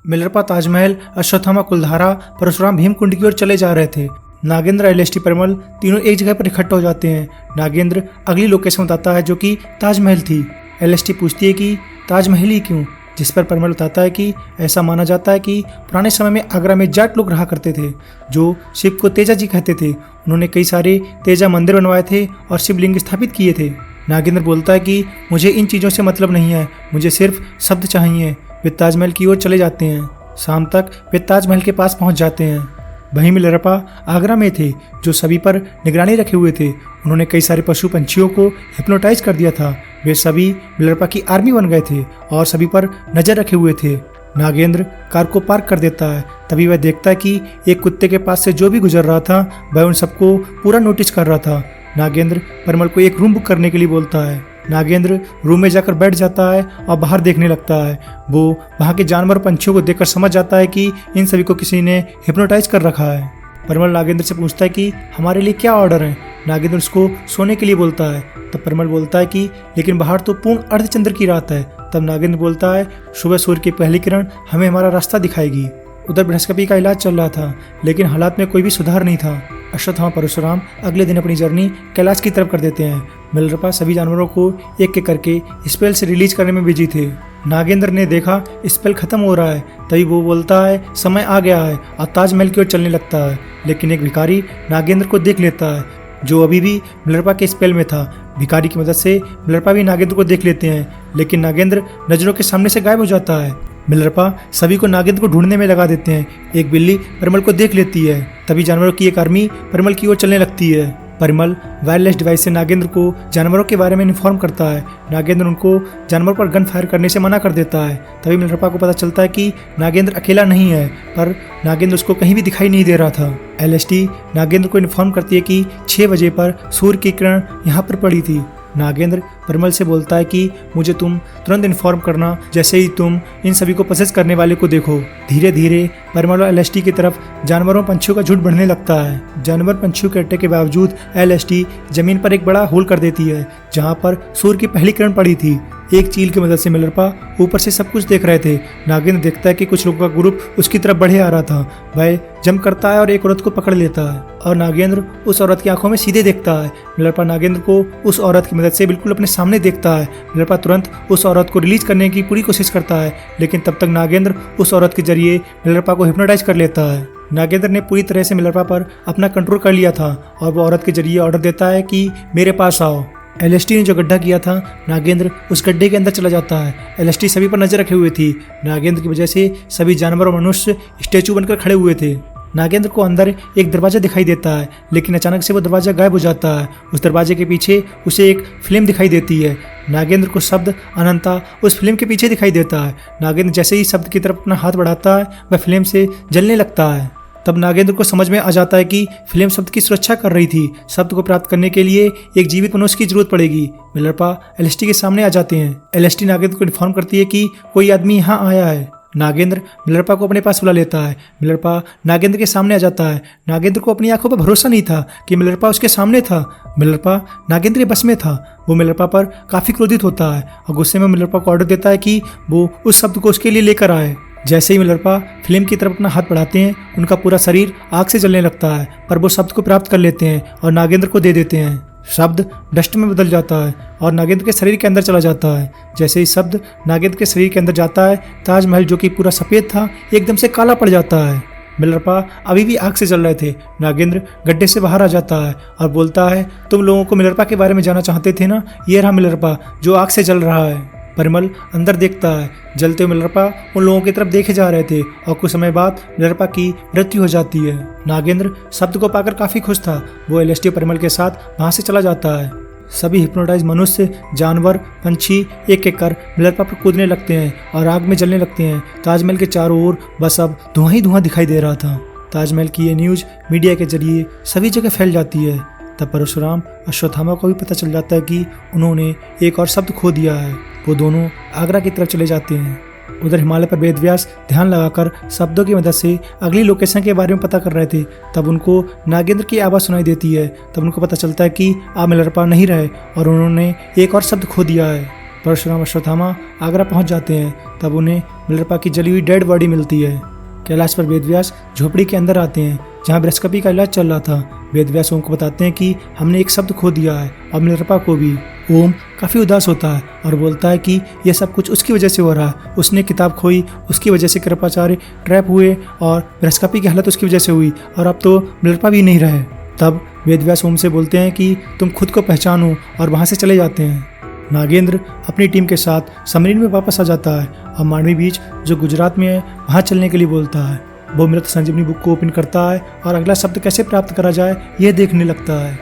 मिलरपा, ताजमहल, अश्वत्थामा, कुलधारा, परशुराम भीमकुंड की ओर चले जा रहे थे। नागेंद्र, एलएसटी, परिमल तीनों एक जगह पर इकट्ठा हो जाते हैं। नागेंद्र अगली लोकेशन बताता है जो कि ताजमहल थी। एलएसटी पूछती है कि ताजमहल ही क्यों, जिस पर परिमल बताता है कि ऐसा माना जाता है कि पुराने समय में आगरा में जाट लोग रहा करते थे जो शिव को तेजा जी कहते थे। उन्होंने कई सारे तेजा मंदिर बनवाए थे और शिवलिंग स्थापित किए थे। नागेंद्र बोलता है कि मुझे इन चीज़ों से मतलब नहीं है, मुझे सिर्फ शब्द चाहिए। वे ताजमहल की ओर चले जाते हैं। शाम तक वे ताजमहल के पास पहुंच जाते हैं। वहीं मिलरपा आगरा में थे जो सभी पर निगरानी रखे हुए थे। उन्होंने कई सारे पशु पंछियों को हिप्नोटाइज कर दिया था। वे सभी मिलरपा की आर्मी बन गए थे और सभी पर नजर रखे हुए थे। नागेंद्र कार को पार्क कर देता है। तभी वह देखता है कि एक कुत्ते के पास से जो भी गुजर रहा था वह उन सबको पूरा नोटिस कर रहा था। नागेंद्र परिमल को एक रूम बुक करने के लिए बोलता है। नागेंद्र रूम में जाकर बैठ जाता है और बाहर देखने लगता है। वो वहाँ के जानवर पंछियों को देखकर समझ जाता है कि इन सभी को किसी ने हिप्नोटाइज कर रखा है। परिमल नागेंद्र से पूछता है कि हमारे लिए क्या ऑर्डर है। नागेंद्र उसको सोने के लिए बोलता है। तब परिमल बोलता है कि लेकिन बाहर तो पूर्ण अर्धचंद्र की रात है। तब नागेंद्र बोलता है सुबह सूर्य की पहली किरण हमें हमारा रास्ता दिखाएगी। उधर बृहस्पति का इलाज चल रहा था लेकिन हालात में कोई भी सुधार नहीं था। अश्वत्थामा, परशुराम अगले दिन अपनी जर्नी कैलाश की तरफ कर देते हैं। मिलरपा सभी जानवरों को एक एक करके स्पेल से रिलीज करने में बिजी थे। नागेंद्र ने देखा स्पेल खत्म हो रहा है। तभी वो बोलता है समय आ गया है और ताजमहल की ओर चलने लगता है। लेकिन एक भिखारी नागेंद्र को देख लेता है जो अभी भी मिलरपा के स्पेल में था। भिखारी की मदद से मिलरपा भी नागेंद्र को देख लेते हैं लेकिन नागेंद्र नजरों के सामने से गायब हो जाता है। मिलरपा सभी को नागेंद्र को ढूंढने में लगा देते हैं। एक बिल्ली परिमल को देख लेती है। तभी जानवरों की एक आर्मी परिमल की ओर चलने लगती है। परिमल वायरलेस डिवाइस से नागेंद्र को जानवरों के बारे में इन्फॉर्म करता है। नागेंद्र उनको जानवर पर गन फायर करने से मना कर देता है। तभी मिलरपा को पता चलता है कि नागेंद्र अकेला नहीं है, पर नागेंद्र उसको कहीं भी दिखाई नहीं दे रहा था। एलएसटी नागेंद्र को इन्फॉर्म करती है कि 6 बजे पर सूर्य की किरण यहाँ पर पड़ी थी। नागेंद्र परिमल से बोलता है कि मुझे तुम तुरंत इन्फॉर्म करना जैसे ही तुम इन सभी को प्रोसेस करने वाले को देखो। धीरे धीरे परिमल और एलएसटी की तरफ जानवरों पंछियों का झुंड बढ़ने लगता है। जानवर पंछियों के अड्डे के बावजूद एलएसटी जमीन पर एक बड़ा होल कर देती है जहाँ पर सूर्य की पहली किरण पड़ी थी। एक चील की मदद से मिलरपा ऊपर से सब कुछ देख रहे थे। नागेंद्र देखता है कि कुछ लोगों का ग्रुप उसकी तरफ बढ़े आ रहा था। वह जंप करता है और एक औरत को पकड़ लेता है और नागेंद्र उस औरत की आंखों में सीधे देखता है। मिलरपा नागेंद्र को उस औरत की मदद से बिल्कुल अपने सामने देखता है। मिलरपा तुरंत उस औरत को रिलीज करने की पूरी कोशिश करता है लेकिन तब तक नागेंद्र उस औरत के जरिए मिलरपा को हिप्नोटाइज कर लेता है। नागेंद्र ने पूरी तरह से मिलरपा पर अपना कंट्रोल कर लिया था और वो औरत के जरिए ऑर्डर देता है कि मेरे पास आओ। एलएसटी ने जो गड्ढा किया था नागेंद्र उस गड्ढे के अंदर चला जाता है। एलएसटी सभी पर नजर रखे हुए थी। नागेंद्र की वजह से सभी जानवर और मनुष्य स्टैचू बनकर खड़े हुए थे। नागेंद्र को अंदर एक दरवाजा दिखाई देता है लेकिन अचानक से वो दरवाजा गायब हो जाता है। उस दरवाजे के पीछे उसे एक फिल्म दिखाई देती है। नागेंद्र को शब्द अनंता उस फिल्म के पीछे दिखाई देता है। नागेंद्र जैसे ही शब्द की तरफ अपना हाथ बढ़ाता है वह फिल्म से जलने लगता है। तब नागेंद्र को समझ में आ जाता है कि फिल्म शब्द की सुरक्षा कर रही थी। शब्द को प्राप्त करने के लिए एक जीवित मनुष्य की जरूरत पड़ेगी। मिलरपा एलएसटी के सामने आ जाते हैं। एलएसटी नागेंद्र को इन्फॉर्म करती है कि कोई आदमी यहाँ आया है। नागेंद्र मिलरपा को अपने पास बुला लेता है। मिलरपा नागेंद्र के सामने आ जाता है। नागेंद्र को अपनी आंखों पर भरोसा नहीं था कि मिलरपा उसके सामने था। मिलरपा नागेंद्र के बस में था। वो मिलरपा पर काफ़ी क्रोधित होता है और गुस्से में मिलरपा को ऑर्डर देता है कि वो उस शब्द को उसके लिए लेकर आए। जैसे ही मिलरपा फिल्म की तरफ अपना हाथ बढ़ाते हैं उनका पूरा शरीर आग से जलने लगता है, पर वो शब्द को प्राप्त कर लेते हैं और नागेंद्र को दे देते हैं। शब्द डस्ट में बदल जाता है और नागेंद्र के शरीर के अंदर चला जाता है। जैसे ही शब्द नागेंद्र के शरीर के अंदर जाता है ताजमहल जो कि पूरा सफ़ेद था एकदम से काला पड़ जाता है। मिलरपा अभी भी आग से जल रहे थे। नागेंद्र गड्ढे से बाहर आ जाता है और बोलता है तुम लोगों को मिलरपा के बारे में जानना चाहते थे ना, ये रहा मिलरपा जो आग से जल रहा है। परिमल अंदर देखता है। जलते हुए मिलरपा उन लोगों की तरफ देखे जा रहे थे और कुछ समय बाद मिलरपा की मृत्यु हो जाती है। नागेंद्र शब्द को पाकर काफ़ी खुश था। वो एलएसटी परिमल के साथ वहाँ से चला जाता है। सभी हिप्नोटाइज मनुष्य, जानवर, पंछी एक एक कर मिलरपा पर कूदने लगते हैं और आग में जलने लगते हैं। ताजमहल के चारों ओर बस अब धुआं ही धुआं दिखाई दे रहा था। ताजमहल की ये न्यूज़ मीडिया के जरिए सभी जगह फैल जाती है। तब परशुराम अश्वत्थामा को भी पता चल जाता है कि उन्होंने एक और शब्द खो दिया है। वो दोनों आगरा की तरफ चले जाते हैं। उधर हिमालय पर वेदव्यास ध्यान लगाकर शब्दों की मदद से अगली लोकेशन के बारे में पता कर रहे थे। तब उनको नागेंद्र की आवाज़ सुनाई देती है। तब उनको पता चलता है कि आप मिलरपा नहीं रहे और उन्होंने एक और शब्द खो दिया है। परशुराम अश्वत्थामा आगरा पहुंच जाते हैं। तब उन्हें मिलरपा की जली हुई डेड बॉडी मिलती है। कैलाश पर वेदव्यास झोपड़ी के अंदर आते हैं जहां बृहस्पति का इलाज चल रहा था। वेदव्यास ओम को बताते हैं कि हमने एक शब्द खो दिया है और मिलरपा को भी। ओम काफ़ी उदास होता है और बोलता है कि यह सब कुछ उसकी वजह से हो रहा है। उसने किताब खोई, उसकी वजह से कृपाचार्य ट्रैप हुए और बृहस्पति की हालत उसकी वजह से हुई और अब तो मिलरपा भी नहीं रहे। तब वेदव्यास ओम से बोलते हैं कि तुम खुद को पहचानो और वहाँ से चले जाते हैं। नागेंद्र अपनी टीम के साथ सबमरीन में वापस आ जाता है और मांडवी बीच जो गुजरात में है वहाँ चलने के लिए बोलता है। वो मृत संजीवनी बुक को ओपन करता है और अगला शब्द कैसे प्राप्त करा जाए यह देखने लगता है।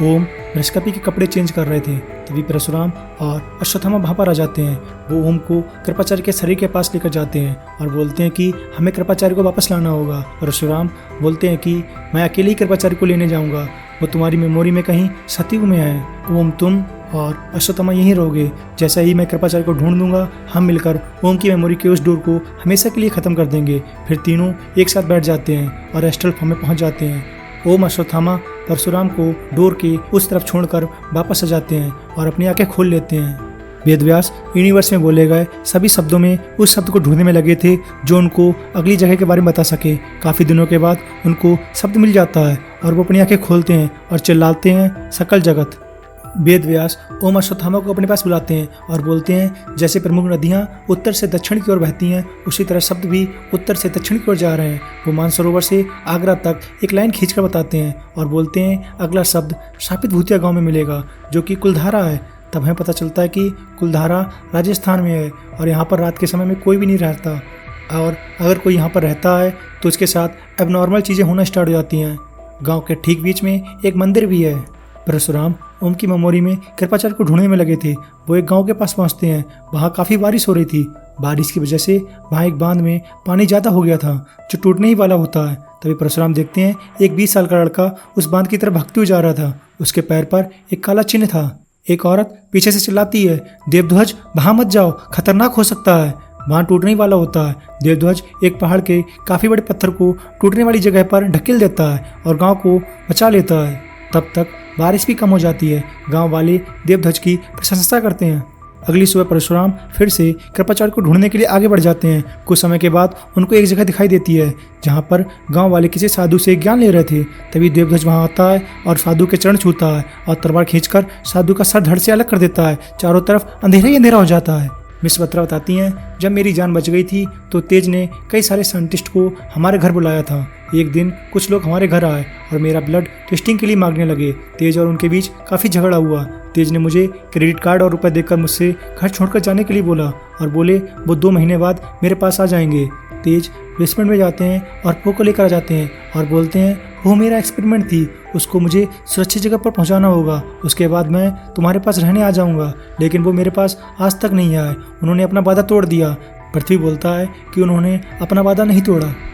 ओम बृहस्पति के कपड़े चेंज कर रहे थे, तभी परशुराम और अश्वत्थामा वहाँ पर आ जाते हैं। वो ओम को कृपाचार्य के शरीर के पास लेकर जाते हैं और बोलते हैं कि हमें कृपाचार्य को वापस लाना होगा। परशुराम बोलते हैं कि मैं अकेले ही कृपाचार्य को लेने जाऊँगा, वो तुम्हारी मेमोरी में कहीं सतयुग में है। ओम तुम और अश्वत्थामा यहीं रहोगे। जैसा ही मैं कृपाचार्य को ढूंढ दूंगा हम मिलकर ओम की मेमोरी के उस डोर को हमेशा के लिए ख़त्म कर देंगे। फिर तीनों एक साथ बैठ जाते हैं और एस्ट्रल फॉर्म में पहुंच जाते हैं। ओम अश्वत्थामा परशुराम को डोर के उस तरफ छोड़कर वापस आ जाते हैं और अपनी आंखें खोल लेते हैं। वेदव्यास यूनिवर्स में बोले गए सभी शब्दों में उस शब्द को ढूंढने में लगे थे जो उनको अगली जगह के बारे में बता सके। काफ़ी दिनों के बाद उनको शब्द मिल जाता है और वो अपनी आंखें खोलते हैं और चिल्लाते हैं सकल जगत। वेदव्यास ओम अश्वत्थामा को अपने पास बुलाते हैं और बोलते हैं जैसे प्रमुख नदियाँ उत्तर से दक्षिण की ओर बहती हैं उसी तरह शब्द भी उत्तर से दक्षिण की ओर जा रहे हैं। वो मानसरोवर से आगरा तक एक लाइन खींचकर बताते हैं और बोलते हैं अगला शब्द शापित भूतिया गांव में मिलेगा जो कि कुलधारा है। तब हमें पता चलता है कि कुलधारा राजस्थान में है और यहाँ पर रात के समय में कोई भी नहीं रहता और अगर कोई यहाँ पर रहता है तो उसके साथ एबनॉर्मल चीज़ें होना स्टार्ट हो जाती हैं। गाँव के ठीक बीच में एक मंदिर भी है। परशुराम ओम की मेमोरी में कृपाचार्य को ढूंढने में लगे थे। वो एक गांव के पास पहुंचते हैं। वहां काफ़ी बारिश हो रही थी। बारिश की वजह से वहां एक बांध में पानी ज़्यादा हो गया था जो टूटने ही वाला होता है। तभी परशुराम देखते हैं एक 20 साल का लड़का उस बांध की तरफ भागते हुए जा रहा था। उसके पैर पर एक काला चिन्ह था। एक औरत पीछे से चिल्लाती है, देवध्वज वहाँ मत जाओ, खतरनाक हो सकता है, वहाँ टूटने ही वाला होता है। देवध्वज एक पहाड़ के काफ़ी बड़े पत्थर को टूटने वाली जगह पर ढकेल देता है और गाँव को बचा लेता है। तब तक बारिश भी कम हो जाती है। गांव वाले देवध्वज की प्रशंसा करते हैं। अगली सुबह परशुराम फिर से कृपाचार्य को ढूंढने के लिए आगे बढ़ जाते हैं। कुछ समय के बाद उनको एक जगह दिखाई देती है जहां पर गांव वाले किसी साधु से ज्ञान ले रहे थे। तभी देवध्वज वहां आता है और साधु के चरण छूता है और तलवार खींचकर साधु का सर धड़ से अलग कर देता है। चारों तरफ अंधेरा ही अंधेरा हो जाता है। मिस बत्रा बताती हैं जब मेरी जान बच गई थी तो तेज ने कई सारे साइंटिस्ट को हमारे घर बुलाया था। एक दिन कुछ लोग हमारे घर आए और मेरा ब्लड टेस्टिंग के लिए मांगने लगे। तेज और उनके बीच काफ़ी झगड़ा हुआ। तेज ने मुझे क्रेडिट कार्ड और रुपए देकर मुझसे घर छोड़कर जाने के लिए बोला और बोले वो 2 महीने बाद मेरे पास आ जाएंगे। तेज बेसमेंट में जाते हैं और पो को लेकर आ जाते हैं और बोलते हैं वो मेरा एक्सपेरिमेंट थी, उसको मुझे सुरक्षित जगह पर पहुंचाना होगा, उसके बाद मैं तुम्हारे पास रहने आ जाऊंगा। लेकिन वो मेरे पास आज तक नहीं आए। उन्होंने अपना वादा तोड़ दिया। पृथ्वी बोलता है कि उन्होंने अपना वादा नहीं तोड़ा।